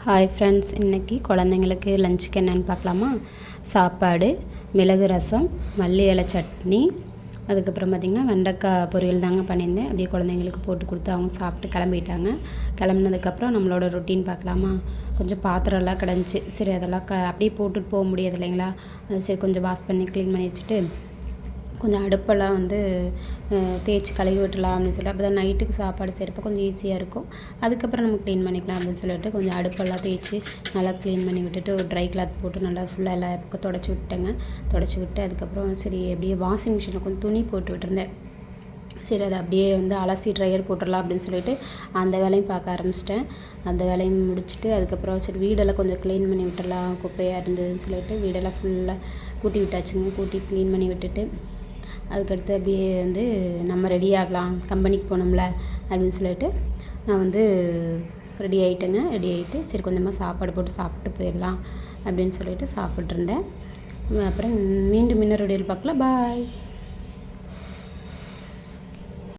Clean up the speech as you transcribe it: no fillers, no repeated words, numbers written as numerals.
Hi friends, இன்றைக்கி குழந்தைங்களுக்கு லஞ்சுக்கு என்னென்னு பார்க்கலாமா? சாப்பாடு, மிளகு ரசம், மல்லி இலை சட்னி, அதுக்கப்புறம் பார்த்திங்கன்னா வெண்டைக்காய் பொரியல் தாங்க பண்ணியிருந்தேன். அப்படியே குழந்தைங்களுக்கு போட்டு கொடுத்து அவங்க சாப்பிட்டு கிளம்பிட்டாங்க. கிளம்புனதுக்கப்புறம் நம்மளோட ரொட்டீன் பார்க்கலாமா? கொஞ்சம் பாத்திரம்லாம் கிடந்துச்சு. சரி, அதெல்லாம் அப்படியே போட்டுட்டு போக முடியாது இல்லைங்களா? சரி, கொஞ்சம் வாஷ் பண்ணி க்ளீன் பண்ணி வச்சுட்டு கொஞ்சம் அடுப்பெல்லாம் தேய்ச்சி கழுவி விட்டுலாம் அப்படின்னு சொல்லிட்டு, அப்போ தான் நைட்டுக்கு சாப்பாடு செய்கிறப்ப கொஞ்சம் ஈஸியாக இருக்கும். அதுக்கப்புறம் நம்ம க்ளீன் பண்ணிக்கலாம் அப்படின்னு சொல்லிட்டு கொஞ்சம் அடுப்பெல்லாம் தேய்ச்சி நல்லா க்ளீன் பண்ணி விட்டுட்டு ஒரு ட்ரை கிளாத் போட்டு நல்லா ஃபுல்லாக எல்லா பக்கம் தொடச்சி விட்டேங்க. தொடச்சி விட்டு அதுக்கப்புறம் சரி அப்படியே வாஷிங் மிஷினில் கொஞ்சம் துணி போட்டு விட்டுருந்தேன். சரி, அதை அப்படியே அலசி ட்ரையர் போட்டுடலாம் அப்படின்னு சொல்லிட்டு அந்த வேலையும் பார்க்க ஆரம்பிச்சிட்டேன். அந்த வேலையும் முடிச்சுட்டு அதுக்கப்புறம் சரி வீடெல்லாம் கொஞ்சம் க்ளீன் பண்ணி விட்டுடலாம், குப்பையாக இருந்ததுன்னு சொல்லிட்டு வீடெல்லாம் ஃபுல்லாக கூட்டி விட்டாச்சுங்க. கூட்டி க்ளீன் பண்ணி விட்டுட்டு அதுக்கடுத்து அப்படியே நம்ம ரெடி ஆகலாம், கம்பெனிக்கு போகணும்ல அப்படின்னு சொல்லிட்டு நான் ரெடி ஆகிட்டேங்க. ரெடி ஆகிட்டு சரி கொஞ்சமாக சாப்பாடு போட்டு சாப்பிட்டு போயிடலாம் அப்படின்னு சொல்லிட்டு சாப்பிட்ருந்தேன். அப்புறம் மீண்டும் இன்னொரு வீடியோவில் பார்க்கலாம். பாய்.